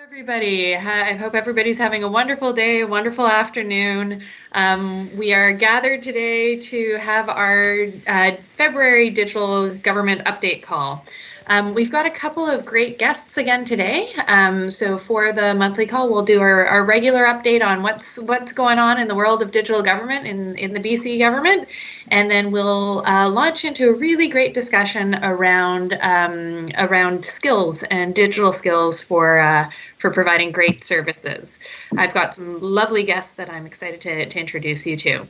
Everybody. I hope everybody's having a wonderful day, a wonderful afternoon. We are gathered today to have our February digital government update call. We've got a couple of great guests again today. So for the monthly call, we'll do our regular update on what's going on in the world of digital government in the BC government, and then we'll launch into a really great discussion around skills and digital skills for providing great services. I've got some lovely guests that I'm excited to introduce you to.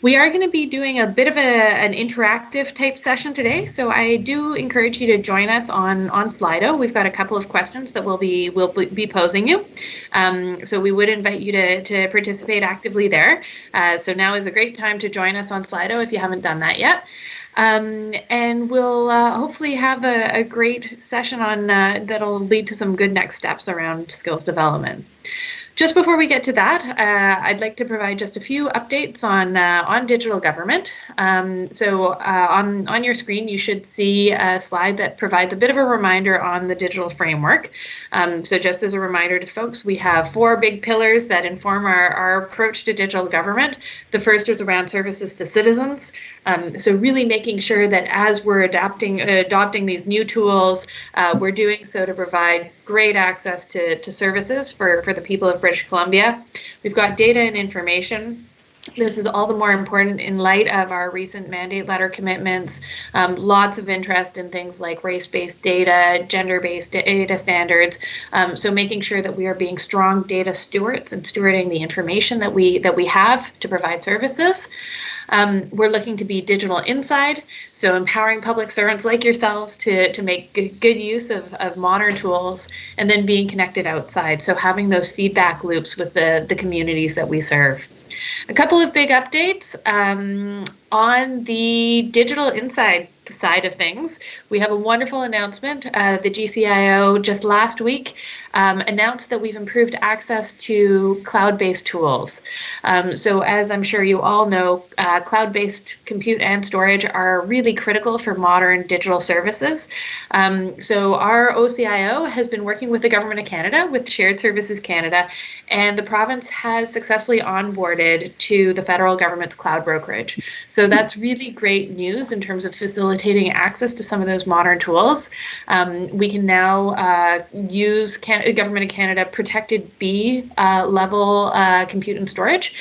We are going to be doing a bit of an interactive type session today, so I do encourage you to join us on Slido. We've got a couple of questions that we'll be posing you. So we would invite you to participate actively there. So now is a great time to join us on Slido if you haven't done that yet. And we'll hopefully have a great session on that'll lead to some good next steps around skills development. Just before we get to that, I'd like to provide just a few updates on digital government. So on your screen, you should see a slide that provides a bit of a reminder on the digital framework. So just as a reminder to folks, we have 4 big pillars that inform our approach to digital government. The first is around services to citizens. So really making sure that as we're adopting these new tools, we're doing so to provide great access to services for the people of British Columbia. We've got data and information. This is all the more important in light of our recent mandate letter commitments. Lots of interest in things like race-based data, gender-based data standards. So making sure that we are being strong data stewards and stewarding the information that we have to provide services. We're looking to be digital inside, so empowering public servants like yourselves to make good use of modern tools, and then being connected outside, so having those feedback loops with the communities that we serve. A couple of big updates on the digital inside side of things. We have a wonderful announcement. The GCIO just last week announced that we've improved access to cloud-based tools. So as I'm sure you all know, cloud-based compute and storage are really critical for modern digital services. So our OCIO has been working with the Government of Canada, with Shared Services Canada, and the province has successfully onboarded to the federal government's cloud brokerage. So that's really great news in terms of facilitating access to some of those modern tools. We can now use Government of Canada protected B level compute and storage,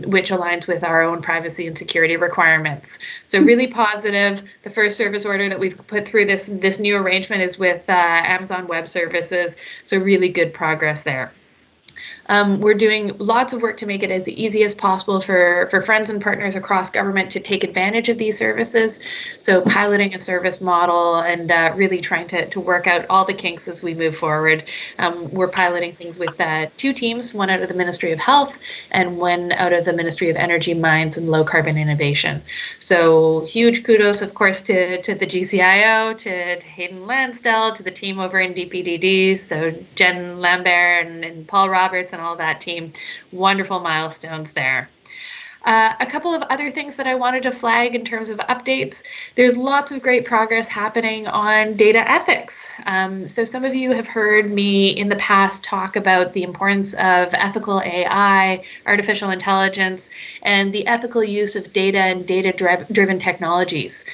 which aligns with our own privacy and security requirements. So really positive. The first service order that we've put through this new arrangement is with Amazon Web Services. So really good progress there. We're doing lots of work to make it as easy as possible for friends and partners across government to take advantage of these services. So piloting a service model and really trying to work out all the kinks as we move forward. We're piloting things with 2 teams, one out of the Ministry of Health and one out of the Ministry of Energy, Mines and Low Carbon Innovation. So huge kudos, of course, to the GCIO, to Hayden Lansdell, to the team over in DPDD, so Jen Lambert and Paul Roberts and all that team. Wonderful milestones there. A couple of other things that I wanted to flag in terms of updates. There's lots of great progress happening on data ethics. So some of you have heard me in the past talk about the importance of ethical AI, artificial intelligence, and the ethical use of data and data-driven technologies.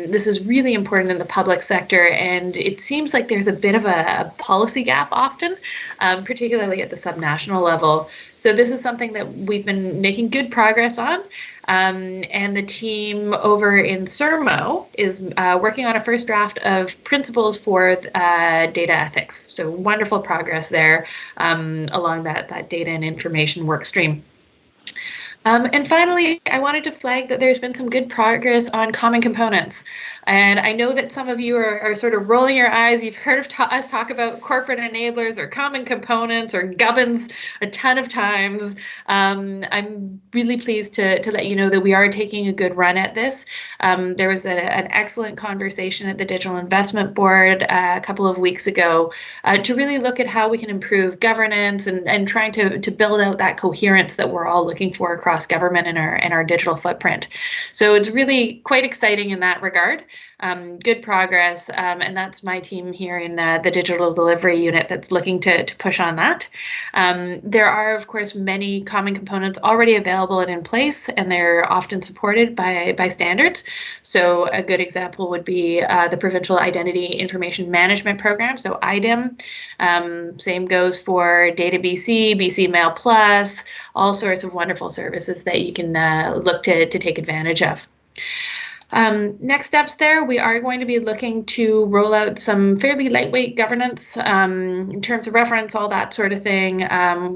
This is really important in the public sector, and it seems like there's a bit of a policy gap often, particularly at the subnational level. So this is something that we've been making good progress on, and the team over in CERMO is working on a first draft of principles for data ethics. So wonderful progress there along that data and information work stream. And finally, I wanted to flag that there's been some good progress on common components. And I know that some of you are sort of rolling your eyes. You've heard of us talk about corporate enablers or common components or gubbins a ton of times. I'm really pleased to let you know that we are taking a good run at this. There was an excellent conversation at the Digital Investment Board a couple of weeks ago to really look at how we can improve governance and trying to build out that coherence that we're all looking for across across government and our digital footprint. So it's really quite exciting in that regard. Good progress, and that's my team here in the digital delivery unit that's looking to push on that. There are, of course, many common components already available and in place, and they're often supported by standards. So a good example would be the Provincial Identity Information Management Program, so IDIM. Same goes for Data BC, BC Mail Plus, all sorts of wonderful services that you can look to take advantage of. Next steps there, we are going to be looking to roll out some fairly lightweight governance in terms of reference, all that sort of thing.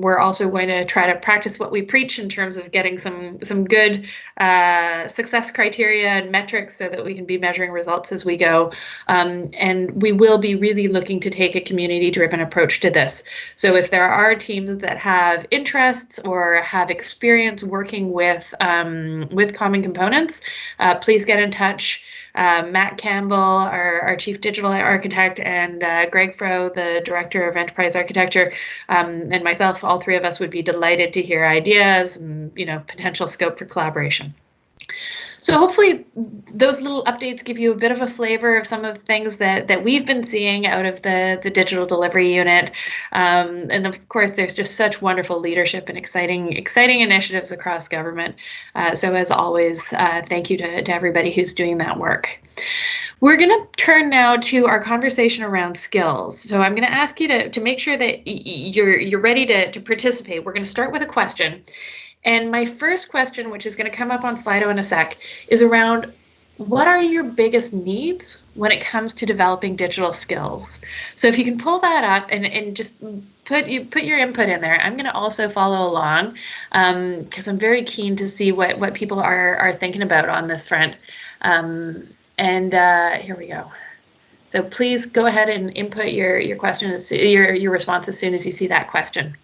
We're also going to try to practice what we preach in terms of getting some good success criteria and metrics so that we can be measuring results as we go. And we will be really looking to take a community-driven approach to this. So if there are teams that have interests or have experience working with common components, please get in touch. Matt Campbell, our chief digital architect, and Greg Froh, the director of enterprise architecture, and myself, all three of us would be delighted to hear ideas and potential scope for collaboration. So hopefully those little updates give you a bit of a flavor of some of the things that we've been seeing out of the digital delivery unit. And of course, there's just such wonderful leadership and exciting initiatives across government. So as always, thank you to everybody who's doing that work. We're going to turn now to our conversation around skills. So I'm going to ask you to make sure that you're ready to participate. We're going to start with a question. And my first question, which is going to come up on Slido in a sec, is around what are your biggest needs when it comes to developing digital skills? So if you can pull that up and just put your input in there. I'm going to also follow along because I'm very keen to see what people are thinking about on this front. And here we go. So please go ahead and input your question, your response as soon as you see that question.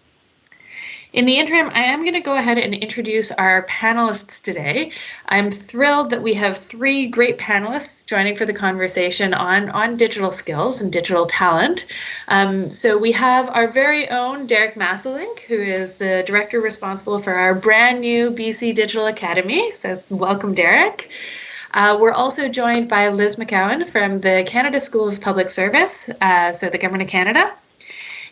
In the interim, I am going to go ahead and introduce our panelists today. I'm thrilled that we have three great panelists joining for the conversation on digital skills and digital talent. So we have our very own Derek Masselink, who is the director responsible for our brand new BC Digital Academy. So welcome, Derek. We're also joined by Liz McCowan from the Canada School of Public Service, so the Government of Canada.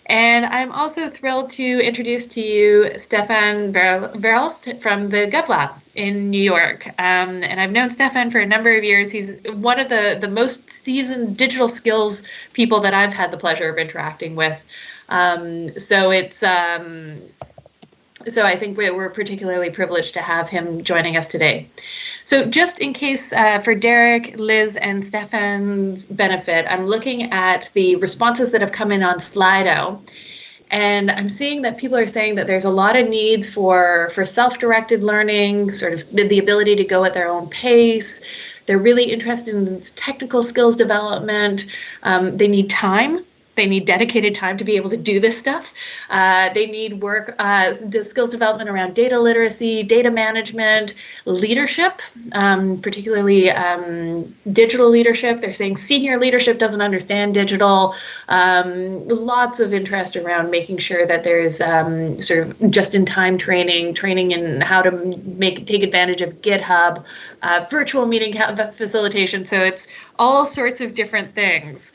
And I'm also thrilled to introduce to you Stefan Verelst from the GovLab in New York. And I've known Stefan for a number of years. He's one of the most seasoned digital skills people that I've had the pleasure of interacting with. So I think we're particularly privileged to have him joining us today. So just in case for Derek, Liz, and Stefan's benefit, I'm looking at the responses that have come in on Slido. And I'm seeing that people are saying that there's a lot of needs for self-directed learning, sort of the ability to go at their own pace. They're really interested in technical skills development. They need time. They need dedicated time to be able to do this stuff. They need work, the skills development around data literacy, data management, leadership, particularly digital leadership. They're saying senior leadership doesn't understand digital. Lots of interest around making sure that there's sort of just-in-time training in how to take advantage of GitHub, virtual meeting facilitation. So it's all sorts of different things.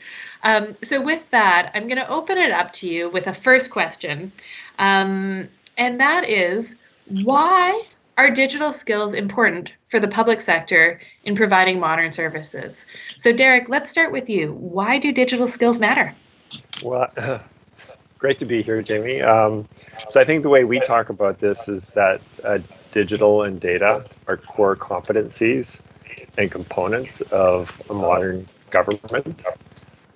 So with that, I'm going to open it up to you with a first question, and that is, why are digital skills important for the public sector in providing modern services? So Derek, let's start with you. Why do digital skills matter? Well, great to be here, Jamie. So I think the way we talk about this is that digital and data are core competencies and components of a modern government.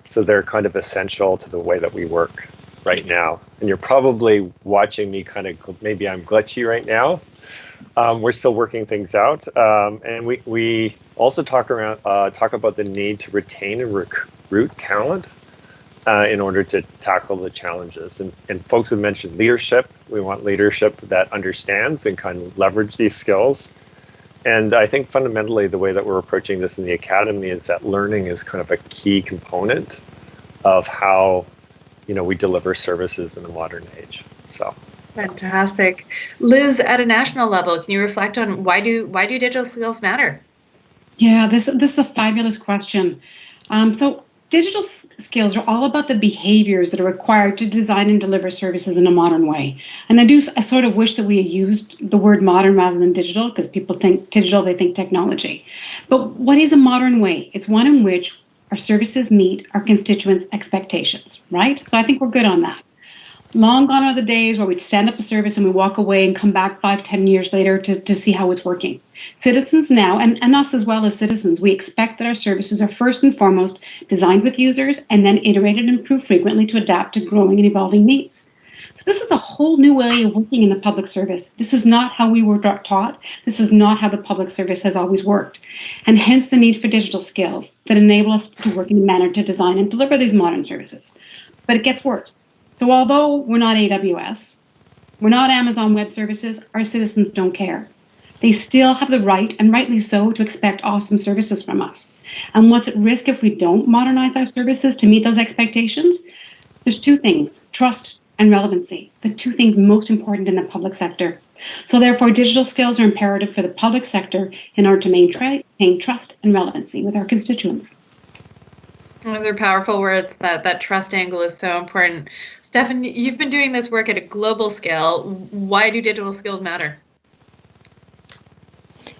So they're kind of essential to the way that we work right now. And you're probably watching me kind of, maybe I'm glitchy right now. We're still working things out. And we also talk about the need to retain and recruit talent in order to tackle the challenges. And folks have mentioned leadership. We want leadership that understands and kind of leverage these skills. And I think fundamentally the way that we're approaching this in the academy is that learning is kind of a key component of how we deliver services in the modern age. So Fantastic. Liz, at a national level, can you reflect on why do digital skills matter? Yeah, this is a fabulous question. So digital skills are all about the behaviors that are required to design and deliver services in a modern way. And I sort of wish that we had used the word modern rather than digital, because people think digital, they think technology. But what is a modern way? It's one in which our services meet our constituents' expectations, right? So I think we're good on that. Long gone are the days where we'd stand up a service and we walk away and come back 5, 10 years later to see how it's working. Citizens now, and us as well as citizens, we expect that our services are first and foremost designed with users and then iterated and improved frequently to adapt to growing and evolving needs. So this is a whole new way of working in the public service. This is not how we were taught. This is not how the public service has always worked. And hence the need for digital skills that enable us to work in a manner to design and deliver these modern services. But it gets worse. So although we're not AWS, we're not Amazon Web Services, our citizens don't care. They still have the right, and rightly so, to expect awesome services from us. And what's at risk if we don't modernize our services to meet those expectations? There's two things, trust and relevancy, the two things most important in the public sector. So therefore, digital skills are imperative for the public sector in order to maintain trust and relevancy with our constituents. Those are powerful words. That trust angle is so important. Stefan, you've been doing this work at a global scale. Why do digital skills matter?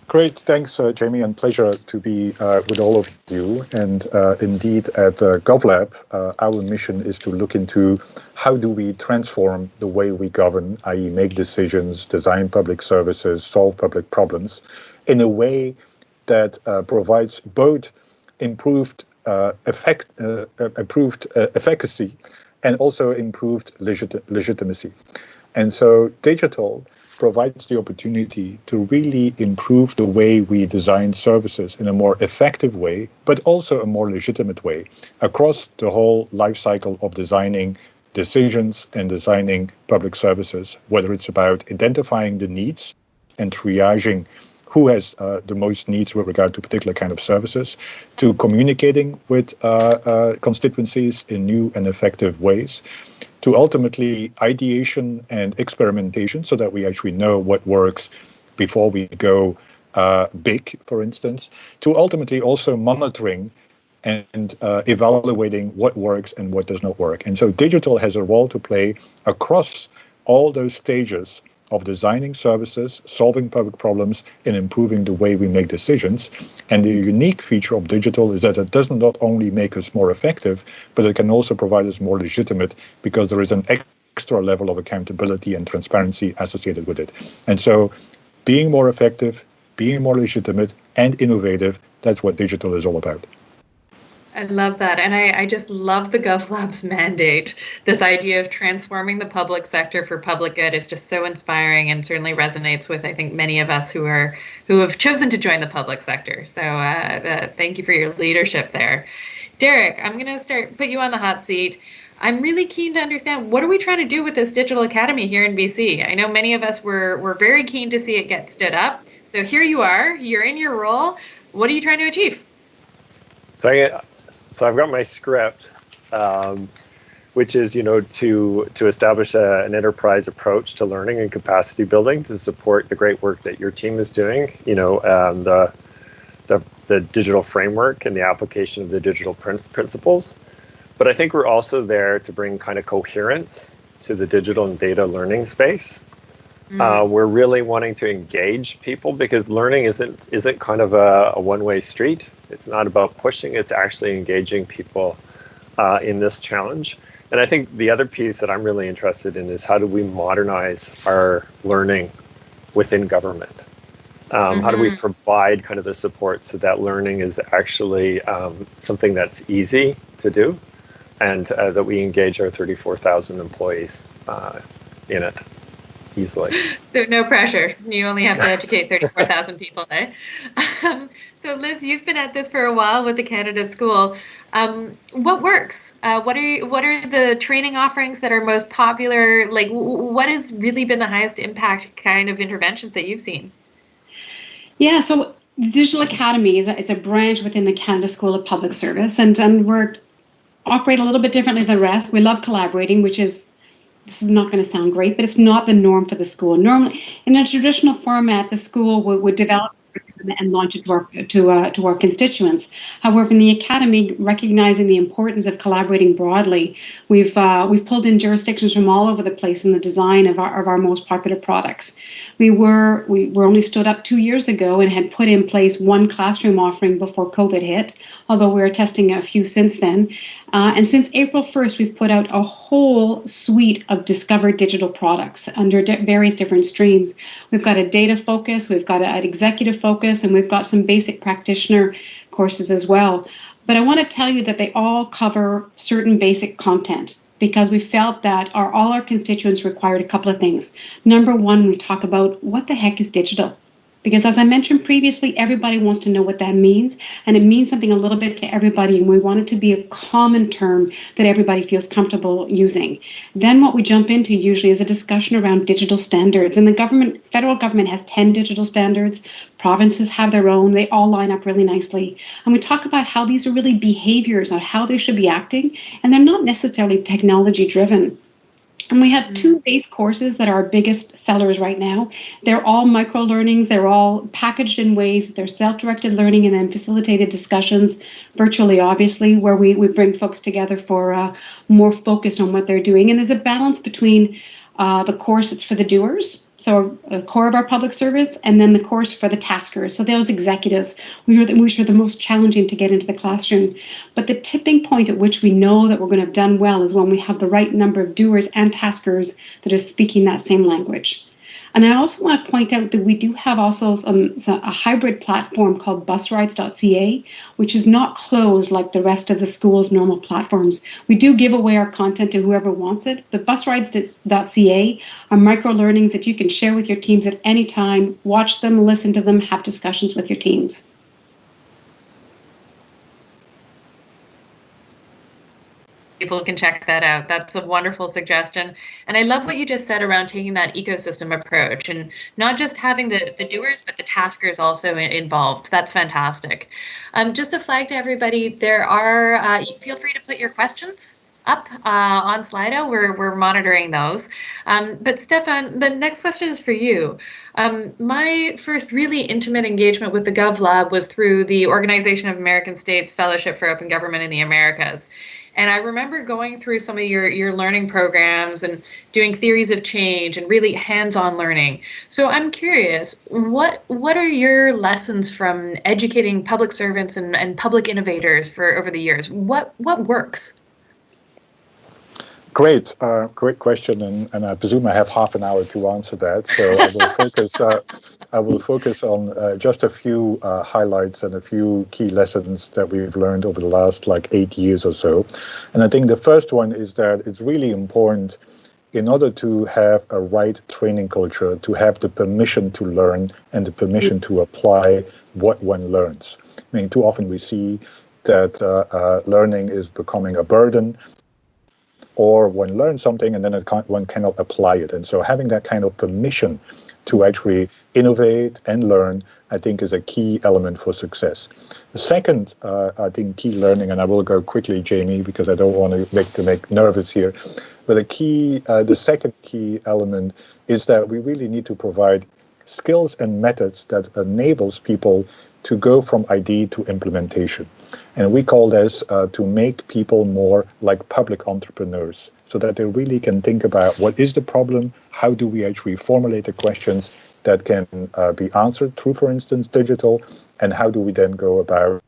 Great, thanks, Jamie, and pleasure to be with all of you. And indeed, at GovLab, our mission is to look into how do we transform the way we govern, i.e. make decisions, design public services, solve public problems, in a way that provides both improved efficacy and also improved legitimacy. And so digital provides the opportunity to really improve the way we design services in a more effective way, but also a more legitimate way across the whole life cycle of designing decisions and designing public services, whether it's about identifying the needs and triaging who has the most needs with regard to particular kind of services, to communicating with constituencies in new and effective ways, to ultimately ideation and experimentation so that we actually know what works before we go big, for instance, to ultimately also monitoring and evaluating what works and what does not work. And so digital has a role to play across all those stages of designing services, solving public problems, and improving the way we make decisions. And the unique feature of digital is that it does not only make us more effective, but it can also provide us more legitimate because there is an extra level of accountability and transparency associated with it. And so being more effective, being more legitimate and innovative, that's what digital is all about. I love that. And I just love the GovLab's mandate. This idea of transforming the public sector for public good is just so inspiring and certainly resonates with, I think, many of us who have chosen to join the public sector. So thank you for your leadership there. Derek, I'm going to put you on the hot seat. I'm really keen to understand, what are we trying to do with this digital academy here in BC? I know many of us were very keen to see it get stood up. So here you are, you're in your role. What are you trying to achieve? So I've got my script, which is, to establish an enterprise approach to learning and capacity building to support the great work that your team is doing. The digital framework and the application of the digital principles. But I think we're also there to bring kind of coherence to the digital and data learning space. We're really wanting to engage people because learning isn't kind of a one-way street. It's not about pushing, it's actually engaging people in this challenge. And I think the other piece that I'm really interested in is how do we modernize our learning within government? How do we provide kind of the support so that learning is actually something that's easy to do and that we engage our 34,000 employees in it easily. So no pressure. You only have to educate 34,000 people, eh? So Liz, you've been at this for a while with the Canada School. What works? What are the training offerings that are most popular? Like, what has really been the highest impact kind of interventions that you've seen? Yeah, so the Digital Academy is a branch within the Canada School of Public Service, and we operate a little bit differently than the rest. We love collaborating, which is this is not going to sound great, but it's not the norm for the school. Normally, in a traditional format, the school would develop and launch it to our constituents. However, in the academy, recognizing the importance of collaborating broadly, we've pulled in jurisdictions from all over the place in the design of our most popular products. We were only stood up 2 years ago and had put in place one classroom offering before COVID hit, although we were testing a few since then. And since April 1st, we've put out a whole suite of discovered digital products under various different streams. We've got a data focus, we've got an executive focus, and we've got some basic practitioner courses as well. But I want to tell you that they all cover certain basic content, because we felt that all our constituents required a couple of things. Number one, we talk about what the heck is digital? Because as I mentioned previously, everybody wants to know what that means, and it means something a little bit to everybody, and we want it to be a common term that everybody feels comfortable using. Then what we jump into usually is a discussion around digital standards, and the federal government has 10 digital standards, provinces have their own, they all line up really nicely. And we talk about how these are really behaviors on how they should be acting, and they're not necessarily technology driven. And we have two base courses that are our biggest sellers right now. They're all micro-learnings. They're all packaged in ways that they're self-directed learning and then facilitated discussions, virtually, obviously, where we bring folks together for more focused on what they're doing. And there's a balance between the course that's for the doers, so a core of our public service, and then the course for the taskers. So those executives, which are the most challenging to get into the classroom. But the tipping point at which we know that we're going to have done well is when we have the right number of doers and taskers that are speaking that same language. And I also want to point out that we do have also a hybrid platform called busrides.ca, which is not closed like the rest of the school's normal platforms. We do give away our content to whoever wants it, but busrides.ca are micro-learnings that you can share with your teams at any time, watch them, listen to them, have discussions with your teams. People can check that out. That's a wonderful suggestion. And I love what you just said around taking that ecosystem approach and not just having the doers, but the taskers also involved. That's fantastic. Just a flag to everybody, there are, feel free to put your questions up on Slido. We're monitoring those. But Stefan, the next question is for you. My first really intimate engagement with the GovLab was through the Organization of American States Fellowship for Open Government in the Americas. And I remember going through some of your learning programs and doing theories of change and really hands-on learning. So I'm curious, what are your lessons from educating public servants and public innovators for over the years? What works? Great question, and I presume I have half an hour to answer that. So I will focus on just a few highlights and a few key lessons that we've learned over the last 8 years or so. And I think the first one is that it's really important, in order to have a right training culture, to have the permission to learn and the permission to apply what one learns. I mean, too often we see that learning is becoming a burden, or one learns something and then one cannot apply it. And so having that kind of permission to actually innovate and learn, I think, is a key element for success. The second, I think, key learning, and I will go quickly, Jamie, because I don't want to make nervous here, but the second key element is that we really need to provide skills and methods that enables people to go from idea to implementation. And we call this to make people more like public entrepreneurs, so that they really can think about what is the problem, how do we actually formulate the questions that can be answered through, for instance, digital, and how do we then go about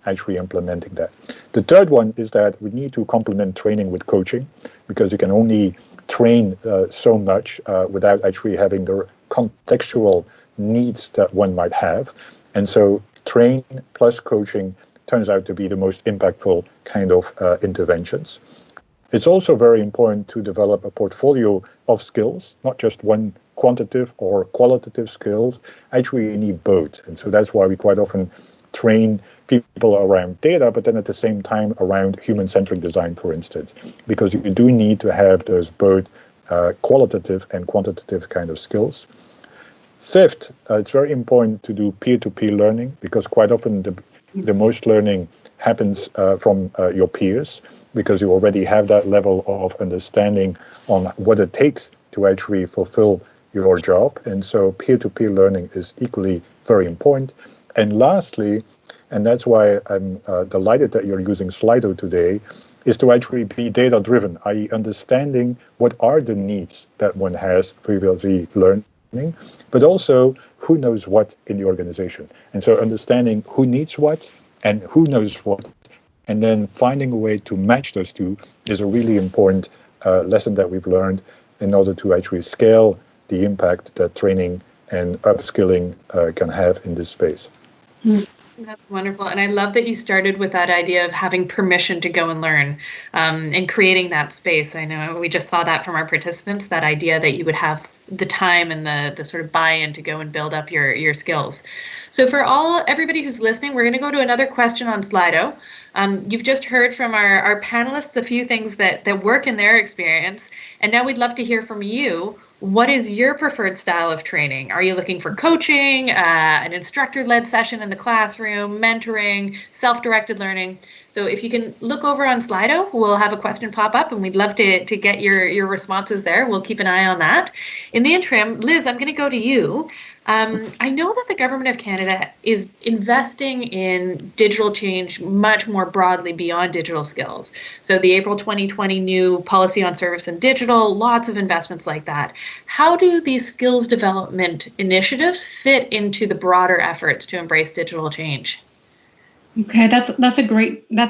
actually implementing that. The third one is that we need to complement training with coaching, because you can only train so much without actually having the contextual needs that one might have. And so train plus coaching turns out to be the most impactful kind of interventions. It's also very important to develop a portfolio of skills, not just one quantitative or qualitative skills. Actually, you need both. And so that's why we quite often train people around data, but then at the same time around human-centric design, for instance, because you do need to have those both qualitative and quantitative kind of skills. Fifth, it's very important to do peer-to-peer learning, because quite often the most learning happens from your peers, because you already have that level of understanding on what it takes to actually fulfill your job. And so peer-to-peer learning is equally very important. And lastly, and that's why I'm delighted that you're using Slido today, is to actually be data-driven, i.e. understanding what are the needs that one has previously learning, but also who knows what in the organization. And so understanding who needs what and who knows what, and then finding a way to match those two is a really important lesson that we've learned in order to actually scale the impact that training and upskilling can have in this space. That's wonderful. And I love that you started with that idea of having permission to go and learn and creating that space. I know we just saw that from our participants, that idea that you would have the time and the sort of buy-in to go and build up your skills. So for everybody who's listening, we're going to go to another question on Slido. You've just heard from our panelists a few things that work in their experience. And now we'd love to hear from you. What is your preferred style of training? Are you looking for coaching, an instructor-led session in the classroom, mentoring, self-directed learning? So if you can look over on Slido, we'll have a question pop up, and we'd love to get your responses there. We'll keep an eye on that. In the interim, Liz, I'm going to go to you. I know that the Government of Canada is investing in digital change much more broadly beyond digital skills. So the April 2020 new policy on service and digital, lots of investments like that. How do these skills development initiatives fit into the broader efforts to embrace digital change? Okay, that's a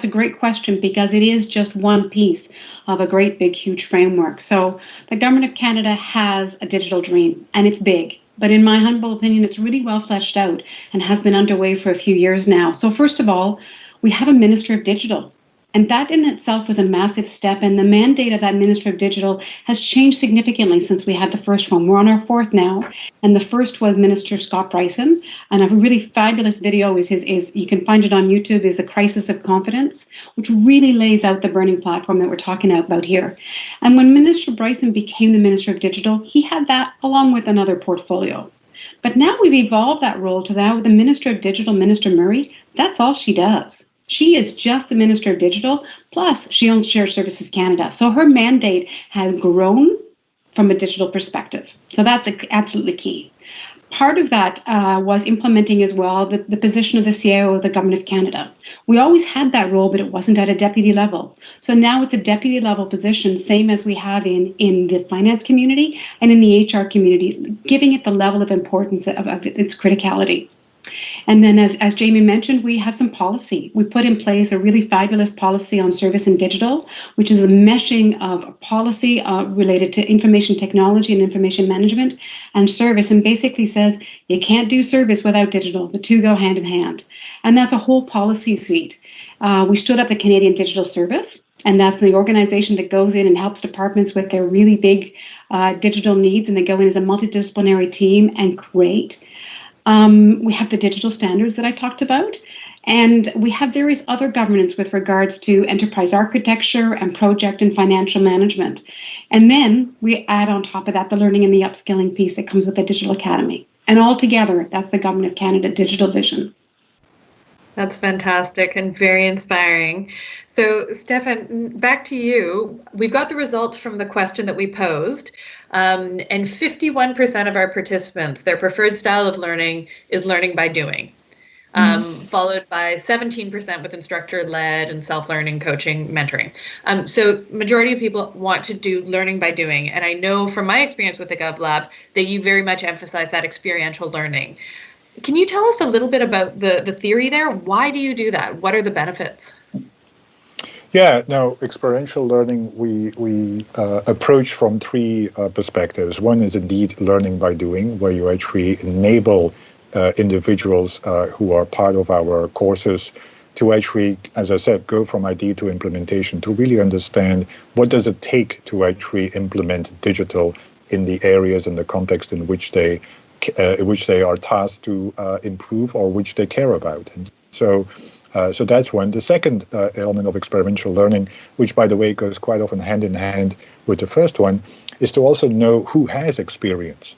great question, because it is just one piece of a great big huge framework. So the Government of Canada has a digital dream, and it's big. But in my humble opinion, it's really well fleshed out and has been underway for a few years now. So first of all, we have a Minister of Digital. And that in itself was a massive step. And the mandate of that Minister of Digital has changed significantly since we had the first one. We're on our fourth now. And the first was Minister Scott Bryson. And a really fabulous video is you can find it on YouTube, is The Crisis of Confidence, which really lays out the burning platform that we're talking about here. And when Minister Bryson became the Minister of Digital, he had that along with another portfolio. But now we've evolved that role to now the Minister of Digital, Minister Murray, that's all she does. She is just the Minister of Digital, plus she owns Shared Services Canada. So her mandate has grown from a digital perspective. So that's absolutely key. Part of that was implementing as well the position of the CIO of the Government of Canada. We always had that role, but it wasn't at a deputy level. So now it's a deputy level position, same as we have in the finance community and in the HR community, giving it the level of importance of its criticality. And then as Jamie mentioned, we have some policy. We put in place a really fabulous policy on service and digital, which is a meshing of policy related to information technology and information management and service, and basically says you can't do service without digital. The two go hand in hand. And that's a whole policy suite. We stood up the Canadian Digital Service, and that's the organization that goes in and helps departments with their really big digital needs, and they go in as a multidisciplinary team and create. We have the digital standards that I talked about, and we have various other governance with regards to enterprise architecture and project and financial management. And then we add on top of that the learning and the upskilling piece that comes with the Digital Academy. And altogether, that's the Government of Canada digital vision. That's fantastic and very inspiring. So, Stefan, back to you. We've got the results from the question that we posed, and 51% of our participants, their preferred style of learning is learning by doing, followed by 17% with instructor-led and self-learning, coaching, mentoring. So majority of people want to do learning by doing, and I know from my experience with the GovLab that you very much emphasize that experiential learning. Can you tell us a little bit about the theory there? Why do you do that? What are the benefits? Yeah, no, experiential learning, we approach from three perspectives. One is indeed learning by doing, where you actually enable individuals who are part of our courses to actually, as I said, go from idea to implementation, to really understand what does it take to actually implement digital in the areas and the context in which they are tasked to improve or which they care about. And so that's one. The second element of experiential learning, which, by the way, goes quite often hand in hand with the first one, is to also know who has experience,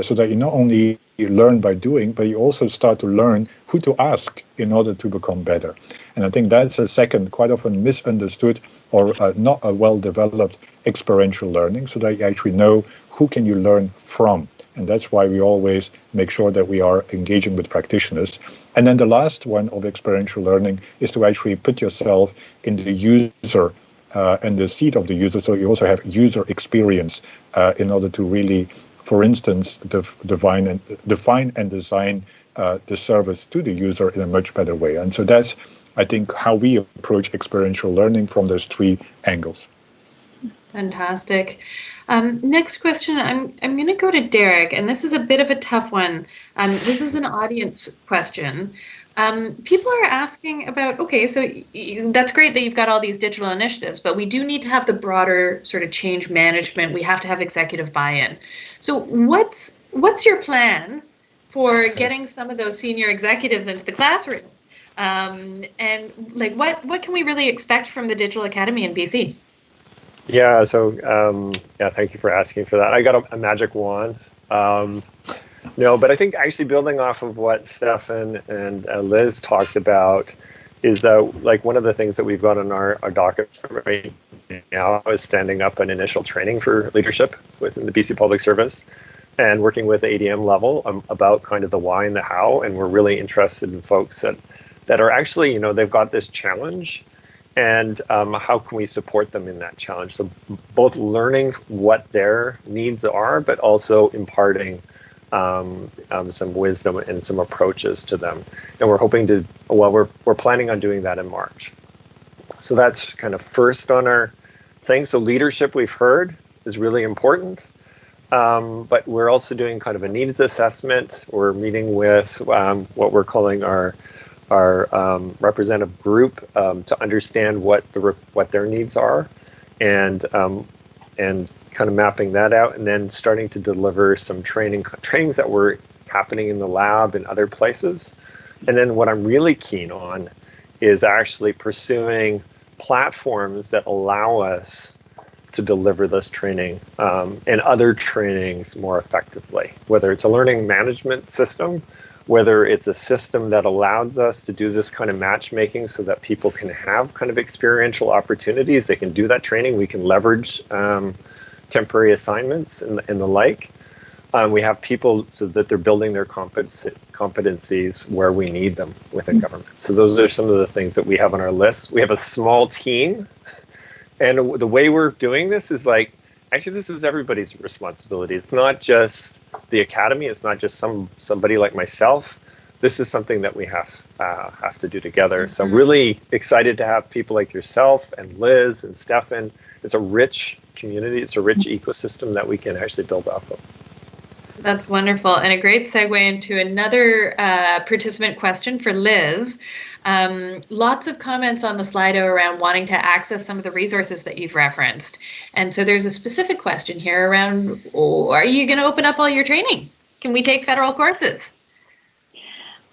so that you not only learn by doing, but you also start to learn who to ask in order to become better. And I think that's a second, quite often misunderstood or not a well-developed experiential learning, so that you actually know who can you learn from. And that's why we always make sure that we are engaging with practitioners. And then the last one of experiential learning is to actually put yourself in the user and the seat of the user. So you also have user experience in order to really, for instance, define and design the service to the user in a much better way. And so that's, I think, how we approach experiential learning from those three angles. Fantastic. Next question, I'm going to go to Derek, and this is a bit of a tough one. This is an audience question. People are asking about, okay, so that's great that you've got all these digital initiatives, but we do need to have the broader sort of change management. We have to have executive buy-in. So what's your plan for getting some of those senior executives into the classroom? And like, what can we really expect from the Digital Academy in BC? Yeah, so thank you for asking for that. I got a magic wand. No, but I think actually building off of what Stefan and Liz talked about is like one of the things that we've got on our docket right now is standing up an initial training for leadership within the BC Public Service and working with the ADM level about kind of the why and the how. And we're really interested in folks that are actually, they've got this challenge. And how can we support them in that challenge? So both learning what their needs are, but also imparting some wisdom and some approaches to them. And we're hoping to, we're planning on doing that in March. So that's kind of first on our thing. So leadership, we've heard, is really important. But we're also doing kind of a needs assessment. We're meeting with what we're calling our representative group to understand what their needs are, and kind of mapping that out, and then starting to deliver some trainings that were happening in the lab and other places. And then what I'm really keen on is actually pursuing platforms that allow us to deliver this training and other trainings more effectively, whether it's a learning management system, whether it's a system that allows us to do this kind of matchmaking so that people can have kind of experiential opportunities. They can do that training. We can leverage temporary assignments and the like. We have people so that they're building their competencies where we need them within government. So those are some of the things that we have on our list. We have a small team. And the way we're doing this is like, actually, this is everybody's responsibility. It's not just the academy. It's not just somebody like myself. This is something that we have to do together. So I'm really excited to have people like yourself and Liz and Stefan. It's a rich community. It's a rich ecosystem that we can actually build off of. That's wonderful, and a great segue into another participant question for Liz. Lots of comments on the Slido around wanting to access some of the resources that you've referenced. And so there's a specific question here around, are you going to open up all your training? Can we take federal courses?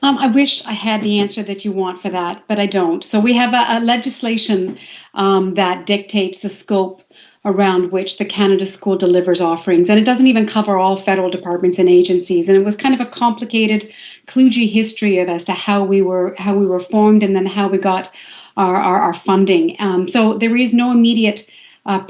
I wish I had the answer that you want for that, but I don't. So we have a legislation that dictates the scope around which the Canada School delivers offerings, and it doesn't even cover all federal departments and agencies. And it was kind of a complicated, kludgy history of as to how we were formed and then how we got our funding. So there is no immediate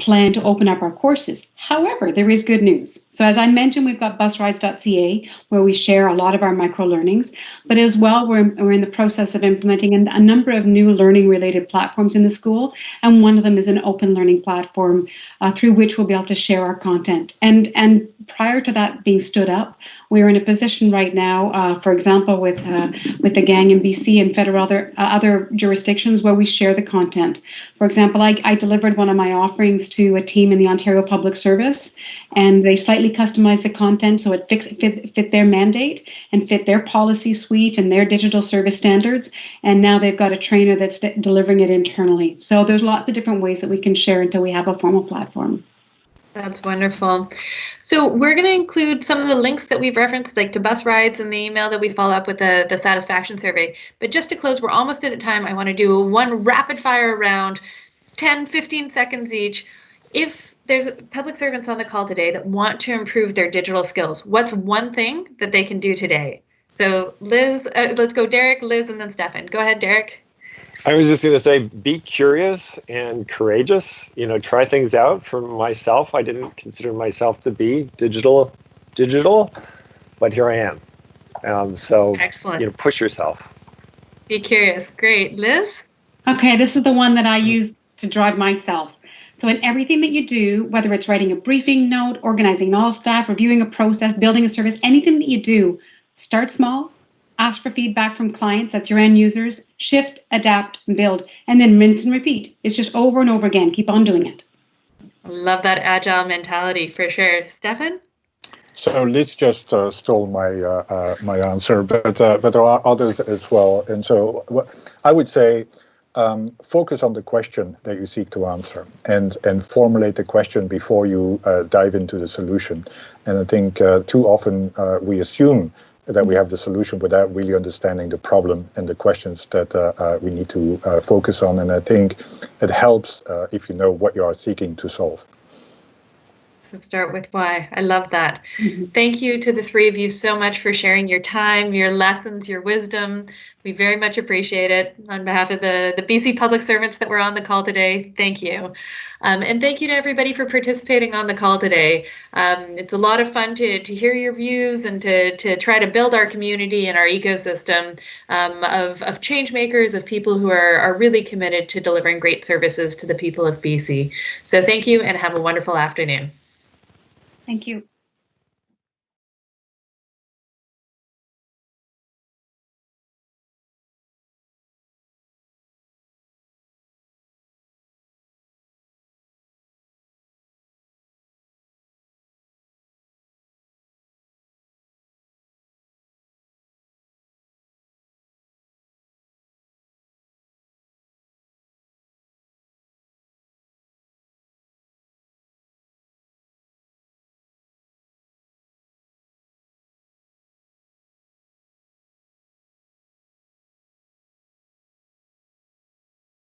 plan to open up our courses. However, there is good news. So as I mentioned, we've got busrides.ca where we share a lot of our micro-learnings, but as well, we're in the process of implementing a number of new learning-related platforms in the school, and one of them is an open learning platform through which we'll be able to share our content. And prior to that being stood up, we're in a position right now, for example, with the gang in BC and federal other jurisdictions where we share the content. For example, I delivered one of my offerings to a team in the Ontario Public Service, and they slightly customized the content so it fit their mandate and fit their policy suite and their digital service standards. And now they've got a trainer that's delivering it internally. So there's lots of different ways that we can share until we have a formal platform. That's wonderful. So we're going to include some of the links that we've referenced, like to bus rides and the email that we follow up with the satisfaction survey. But just to close, we're almost at a time. I want to do one rapid fire round, 10, 15 seconds each. If there's public servants on the call today that want to improve their digital skills. What's one thing that they can do today? So Liz, let's go Derek, Liz, and then Stefan. Go ahead, Derek. I was just going to say, be curious and courageous. Try things out. For myself, I didn't consider myself to be digital, but here I am. So, excellent. Push yourself. Be curious. Great, Liz. Okay, this is the one that I use to drive myself. So in everything that you do, whether it's writing a briefing note, organizing all staff, reviewing a process, building a service, anything that you do, start small. Ask for feedback from clients, that's your end users, shift, adapt, and build, and then rinse and repeat. It's just over and over again. Keep on doing it. I love that agile mentality for sure. Stefan? So Liz just stole my answer, but there are others as well. And so I would say focus on the question that you seek to answer and formulate the question before you dive into the solution. And I think too often we assume that we have the solution without really understanding the problem and the questions that we need to focus on. And I think it helps if you know what you are seeking to solve. So start with why. I love that. Thank you to the three of you so much for sharing your time, your lessons, your wisdom. We very much appreciate it. On behalf of the BC public servants that were on the call today, thank you. And thank you to everybody for participating on the call today. It's a lot of fun to hear your views and to try to build our community and our ecosystem of change makers, of people who are really committed to delivering great services to the people of BC. So thank you and have a wonderful afternoon. Thank you.